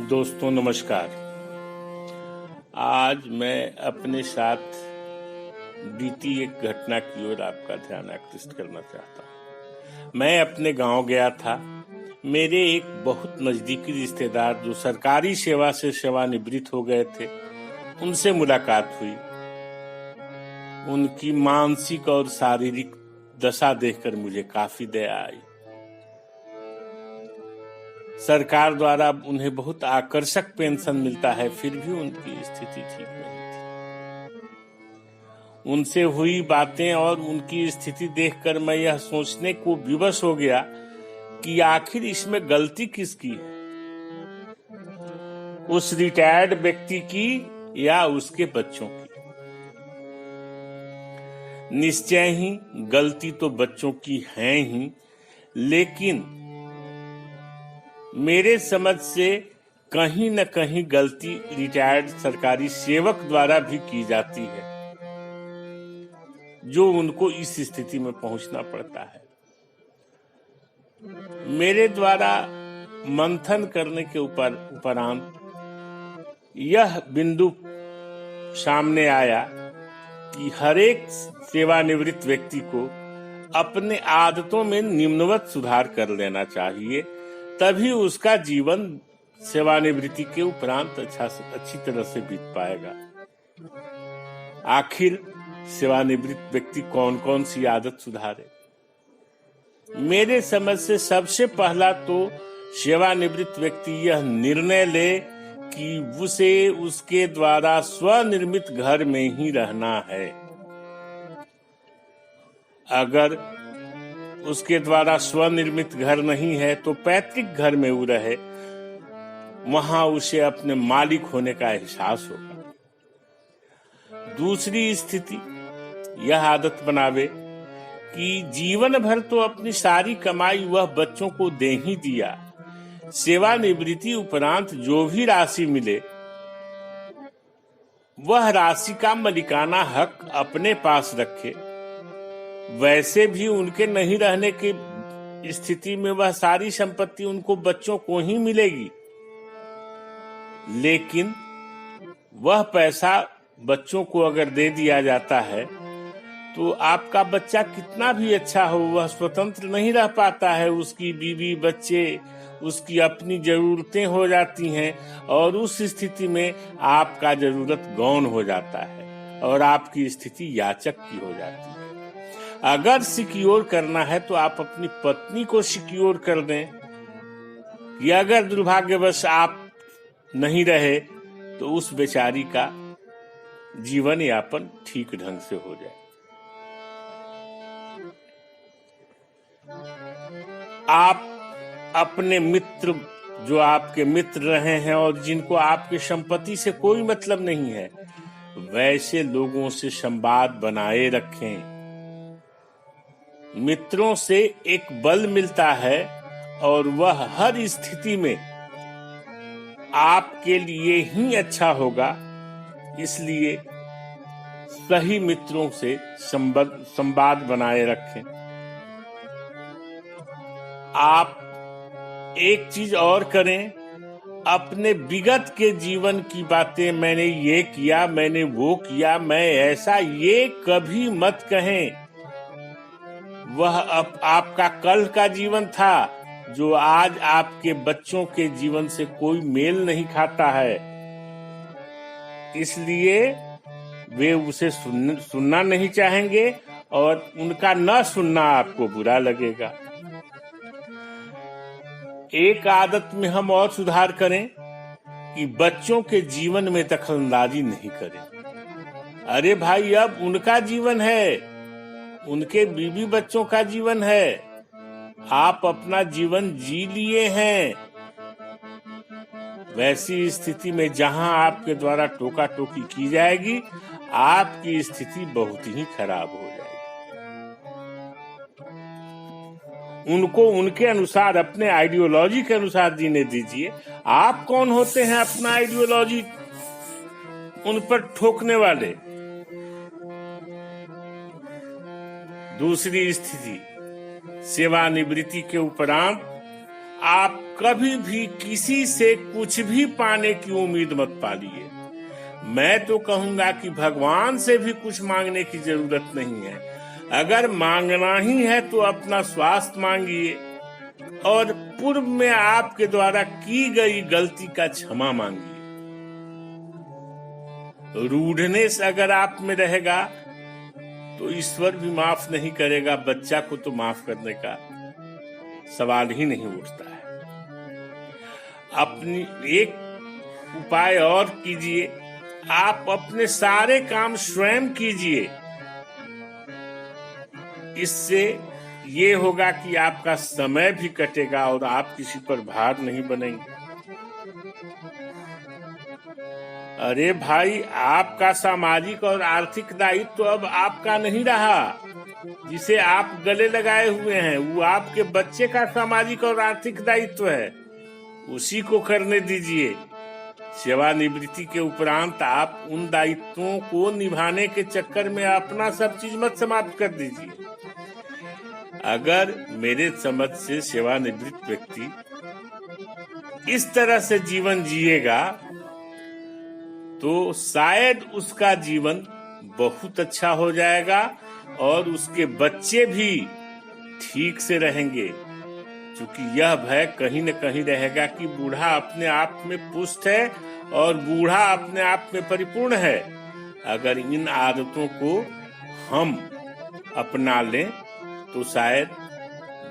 दोस्तों नमस्कार। आज मैं अपने साथ बीती एक घटना की ओर आपका ध्यान आकृष्ट करना चाहता हूँ। मैं अपने गांव गया था। मेरे एक बहुत नजदीकी रिश्तेदार जो सरकारी सेवा से सेवानिवृत्त हो गए थे, उनसे मुलाकात हुई। उनकी मानसिक और शारीरिक दशा देखकर मुझे काफी दया आई। सरकार द्वारा उन्हें बहुत आकर्षक पेंशन मिलता है, फिर भी उनकी स्थिति ठीक नहीं थी। उनसे हुई बातें और उनकी स्थिति देखकर मैं यह सोचने को विवश हो गया कि आखिर इसमें गलती किसकी है, उस रिटायर्ड व्यक्ति की या उसके बच्चों की। निश्चय ही गलती तो बच्चों की है ही, लेकिन मेरे समझ से कहीं न कहीं गलती रिटायर्ड सरकारी सेवक द्वारा भी की जाती है, जो उनको इस स्थिति में पहुंचना पड़ता है। मेरे द्वारा मंथन करने के उपरांत यह बिंदु सामने आया कि हर एक सेवानिवृत्त व्यक्ति को अपने आदतों में निम्नवत सुधार कर लेना चाहिए, तभी उसका जीवन सेवानिवृत्ति के उपरांत अच्छी तरह से बीत पाएगा। आखिर सेवानिवृत्त व्यक्ति कौन कौन सी आदत सुधारे? मेरे समझ से सबसे पहला तो सेवानिवृत्त व्यक्ति यह निर्णय ले कि उसे उसके द्वारा स्वनिर्मित घर में ही रहना है। अगर उसके द्वारा स्वनिर्मित घर नहीं है तो पैतृक घर में वो रहे, वहां उसे अपने मालिक होने का एहसास होगा। दूसरी स्थिति यह आदत बनावे कि जीवन भर तो अपनी सारी कमाई वह बच्चों को दे ही दिया, सेवानिवृत्ति उपरांत जो भी राशि मिले वह राशि का मालिकाना हक अपने पास रखे। वैसे भी उनके नहीं रहने की स्थिति में वह सारी संपत्ति उनको बच्चों को ही मिलेगी, लेकिन वह पैसा बच्चों को अगर दे दिया जाता है तो आपका बच्चा कितना भी अच्छा हो, वह स्वतंत्र नहीं रह पाता है। उसकी बीवी बच्चे, उसकी अपनी जरूरतें हो जाती हैं और उस स्थिति में आपका जरूरत गौण हो जाता है और आपकी स्थिति याचक की हो जाती है। अगर सिक्योर करना है तो आप अपनी पत्नी को सिक्योर कर दें कि अगर दुर्भाग्यवश आप नहीं रहे तो उस बेचारी का जीवन यापन ठीक ढंग से हो जाए। आप अपने मित्र, जो आपके मित्र रहे हैं और जिनको आपकी संपत्ति से कोई मतलब नहीं है, वैसे लोगों से संवाद बनाए रखें। मित्रों से एक बल मिलता है और वह हर स्थिति में आपके लिए ही अच्छा होगा। इसलिए सही मित्रों से संवाद बनाए रखें। आप एक चीज और करें, अपने विगत के जीवन की बातें, मैंने ये किया, मैंने वो किया, मैं ऐसा, ये कभी मत कहें। वह अब आपका कल का जीवन था जो आज आपके बच्चों के जीवन से कोई मेल नहीं खाता है, इसलिए वे उसे सुनना नहीं चाहेंगे और उनका न सुनना आपको बुरा लगेगा। एक आदत में हम और सुधार करें कि बच्चों के जीवन में दखलंदाजी नहीं करें। अरे भाई, अब उनका जीवन है, उनके बीवी बच्चों का जीवन है, आप अपना जीवन जी लिए हैं। वैसी स्थिति में जहां आपके द्वारा टोका टोकी की जाएगी, आपकी स्थिति बहुत ही खराब हो जाएगी। उनको उनके अनुसार, अपने आइडियोलॉजी के अनुसार जीने दीजिए। आप कौन होते हैं अपना आइडियोलॉजी उन पर ठोकने वाले? दूसरी स्थिति, सेवानिवृत्ति के उपरांत आप कभी भी किसी से कुछ भी पाने की उम्मीद मत पालिए। मैं तो कहूंगा कि भगवान से भी कुछ मांगने की जरूरत नहीं है। अगर मांगना ही है तो अपना स्वास्थ्य मांगिए और पूर्व में आपके द्वारा की गई गलती का क्षमा मांगिए। रूडनेस अगर आप में रहेगा तो ईश्वर भी माफ नहीं करेगा, बच्चा को तो माफ करने का सवाल ही नहीं उठता है। अपनी एक उपाय और कीजिए, आप अपने सारे काम स्वयं कीजिए। इससे ये होगा कि आपका समय भी कटेगा और आप किसी पर भार नहीं बनेंगे। अरे भाई, आपका सामाजिक और आर्थिक दायित्व तो अब आपका नहीं रहा। जिसे आप गले लगाए हुए हैं वो आपके बच्चे का सामाजिक और आर्थिक दायित्व है, उसी को करने दीजिए। सेवानिवृत्ति के उपरांत आप उन दायित्वों को निभाने के चक्कर में अपना सब चीज मत समाप्त कर दीजिए। अगर मेरे समझ से सेवानिवृत्त व्यक्ति इस तरह से जीवन जिएगा तो शायद उसका जीवन बहुत अच्छा हो जाएगा और उसके बच्चे भी ठीक से रहेंगे। क्योंकि यह भय कहीं न कहीं रहेगा कि बूढ़ा अपने आप में पुष्ट है और बूढ़ा अपने आप में परिपूर्ण है। अगर इन आदतों को हम अपना लें तो शायद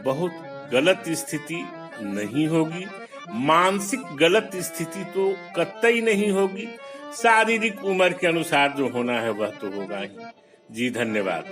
बहुत गलत स्थिति नहीं होगी। मानसिक गलत स्थिति तो कतई नहीं होगी। शारीरिक उम्र के अनुसार जो होना है वह तो होगा ही। जी धन्यवाद।